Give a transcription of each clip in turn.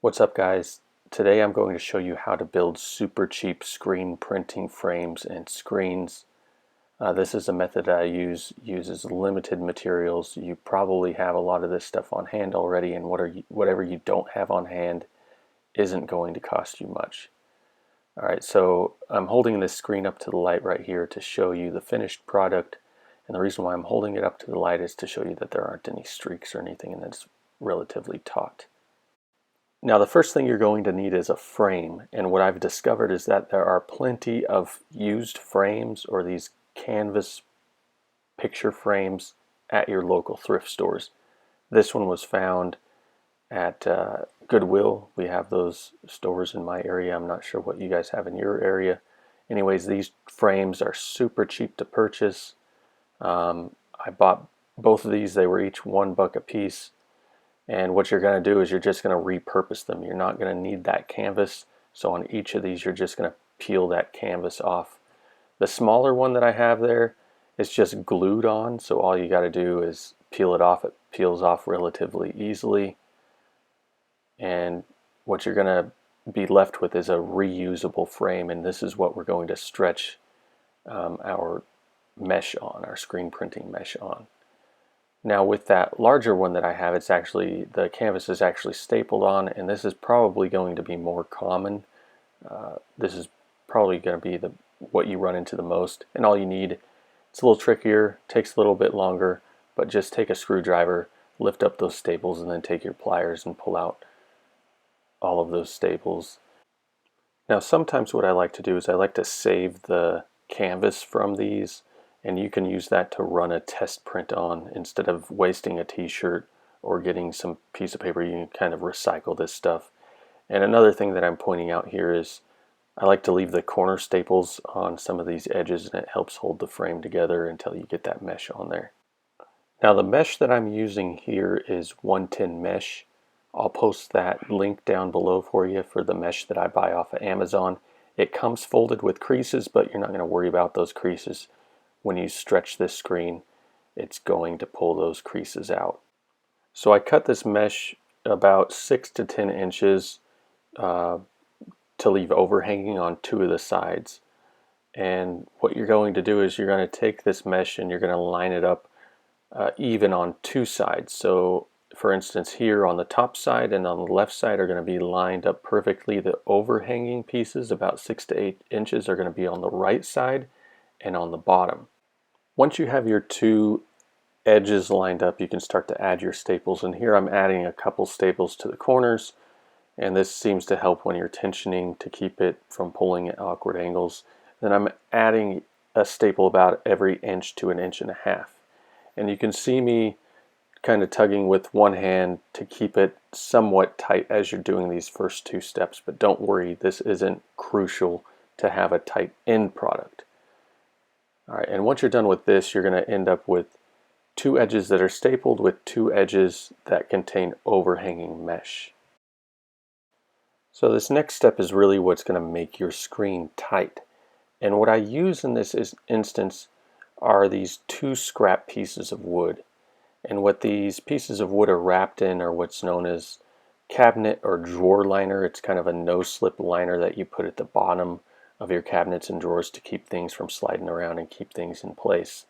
What's up, guys? Today I'm going to show you how to build super cheap screen printing frames and screens. This is a method that I uses limited materials. You probably have a lot of this stuff on hand already, and whatever you don't have on hand isn't going to cost you much. Alright, so I'm holding this screen up to the light right here to show you the finished product, and the reason why I'm holding it up to the light is to show you that there aren't any streaks or anything, and it's relatively taut. Now, the first thing you're going to need is a frame, and what I've discovered is that there are plenty of used frames or these canvas picture frames at your local thrift stores. This one was found at Goodwill. We have those stores in my area. I'm not sure what you guys have in your area. Anyways, these frames are super cheap to purchase. I bought both of these. They were each $1 a piece. And what you're going to do is you're just going to repurpose them. You're not going to need that canvas. So on each of these, you're just going to peel that canvas off. The smaller one that I have there is just glued on. So all you got to do is peel it off. It peels off relatively easily. And what you're going to be left with is a reusable frame. And this is what we're going to stretch our mesh on, our screen printing mesh on. Now with that larger one that I have, it's actually, the canvas is actually stapled on, and this is probably going to be more common. This is probably going to be what you run into the most, and all you need, it's a little trickier, takes a little bit longer, but just take a screwdriver, lift up those staples, and then take your pliers and pull out all of those staples. Now sometimes what I like to do is I like to save the canvas from these, and you can use that to run a test print on instead of wasting a t-shirt or getting some piece of paper. You can kind of recycle this stuff. And another thing that I'm pointing out here is I like to leave the corner staples on some of these edges, and it helps hold the frame together until you get that mesh on there. Now the mesh that I'm using here is 110 mesh. I'll post that link down below for you for the mesh that I buy off of Amazon. It comes folded with creases, but you're not going to worry about those creases. When you stretch this screen, it's going to pull those creases out. So I cut this mesh about 6 to 10 inches to leave overhanging on 2 of the sides. And what you're going to do is you're going to take this mesh and you're going to line it up even on 2 sides. So for instance, here on the top side and on the left side are going to be lined up perfectly. The overhanging pieces, about 6 to 8 inches, are going to be on the right side and on the bottom. Once you have your 2 edges lined up, you can start to add your staples, and here I'm adding a couple staples to the corners, and this seems to help when you're tensioning to keep it from pulling at awkward angles. Then I'm adding a staple about every inch to 1.5 inches, and you can see me kind of tugging with one hand to keep it somewhat tight as you're doing these first 2 steps, but don't worry, this isn't crucial to have a tight end product. Alright, and once you're done with this, you're going to end up with 2 edges that are stapled with 2 edges that contain overhanging mesh. So this next step is really what's going to make your screen tight. And what I use in this instance are these 2 scrap pieces of wood. And what these pieces of wood are wrapped in are what's known as cabinet or drawer liner. It's kind of a no-slip liner that you put at the bottom of your cabinets and drawers to keep things from sliding around and keep things in place.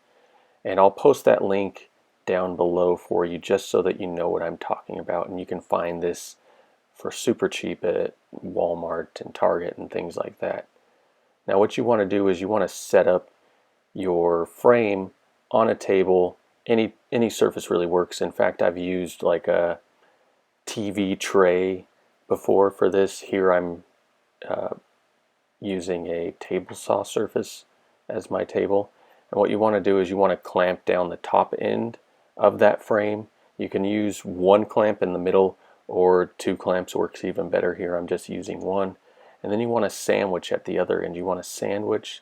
And I'll post that link down below for you just so that you know what I'm talking about, and you can find this for super cheap at Walmart and Target and things like that. Now what you want to do is you want to set up your frame on a table. Any surface really works. In fact, I've used like a TV tray before for this. Here I'm using a table saw surface as my table, and what you want to do is you want to clamp down the top end of that frame. You can use 1 clamp in the middle, or 2 clamps works even better. Here I'm just using 1, and then you want to sandwich at the other end. You want to sandwich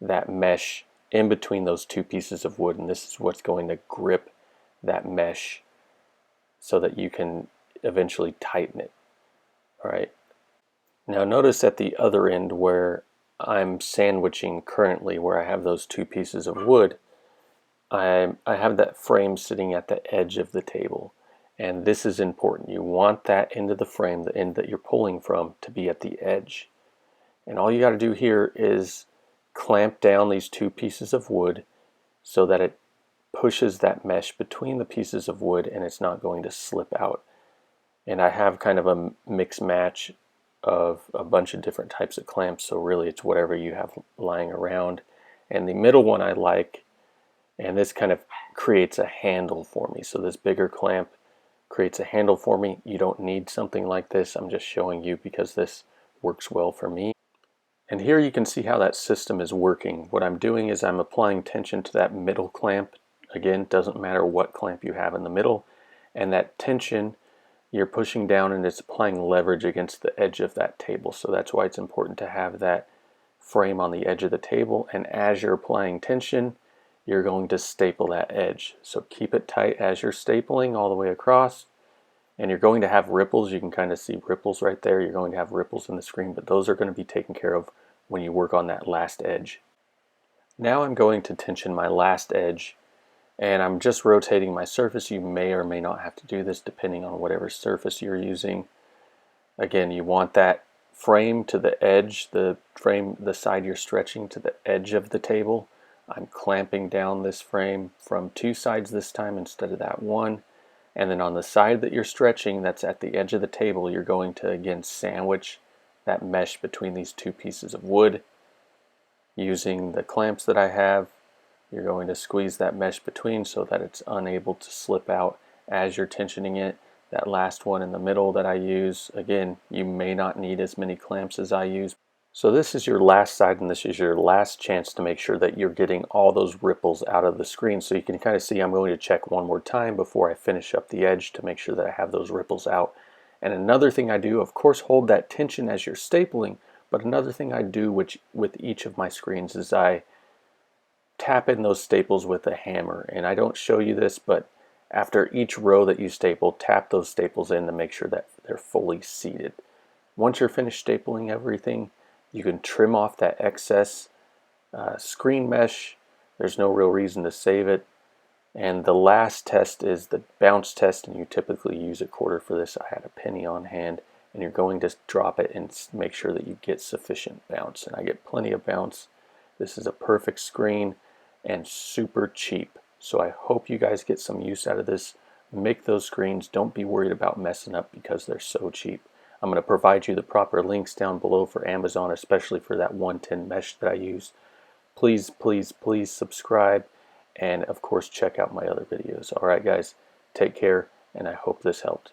that mesh in between those 2 pieces of wood, and this is what's going to grip that mesh so that you can eventually tighten it. Alright, now notice at the other end where I'm sandwiching currently, where I have those 2 pieces of wood, I have that frame sitting at the edge of the table, And this is important. You want that end of the frame, the end that you're pulling from, to be at the edge. And all you got to do here is clamp down these two pieces of wood so that it pushes that mesh between the pieces of wood and it's not going to slip out. And I have kind of a mix match of a bunch of different types of clamps, so really it's whatever you have lying around. And the middle one I like, and this kind of creates a handle for me. So this bigger clamp creates a handle for me. You don't need something like this. I'm just showing you because this works well for me. And here you can see how that system is working. What I'm doing is I'm applying tension to that middle clamp. Again, doesn't matter what clamp you have in the middle. And that tension, you're pushing down and it's applying leverage against the edge of that table. So that's why it's important to have that frame on the edge of the table. And as you're applying tension, you're going to staple that edge. So keep it tight as you're stapling all the way across. And you're going to have ripples. You can kind of see ripples right there. You're going to have ripples in the screen, but those are going to be taken care of when you work on that last edge. Now I'm going to tension my last edge, and I'm just rotating my surface. You may or may not have to do this depending on whatever surface you're using. Again, you want that frame to the edge, the side you're stretching to the edge of the table. I'm clamping down this frame from two sides this time instead of that one. And then on the side that you're stretching, that's at the edge of the table, you're going to again sandwich that mesh between these two pieces of wood. Using the clamps that I have, you're going to squeeze that mesh between so that it's unable to slip out as you're tensioning it. That last one in the middle that I use, again, you may not need as many clamps as I use. So this is your last side, and this is your last chance to make sure that you're getting all those ripples out of the screen. So you can kind of see I'm going to check one more time before I finish up the edge to make sure that I have those ripples out. And another thing I do, of course, hold that tension as you're stapling, but another thing I do with each of my screens is I tap in those staples with a hammer. And I don't show you this, but after each row that you staple, tap those staples in to make sure that they're fully seated. Once you're finished stapling everything, you can trim off that excess screen mesh. There's no real reason to save it. And the last test is the bounce test, and you typically use a quarter for this. I had a penny on hand, and you're going to drop it and make sure that you get sufficient bounce. And I get plenty of bounce. This is a perfect screen and super cheap. So I hope you guys get some use out of this. Make those screens. Don't be worried about messing up because they're so cheap. I'm going to provide you the proper links down below for Amazon, especially for that 110 mesh that I use. Please, please, please subscribe, and of course check out my other videos. Alright guys, take care, and I hope this helped.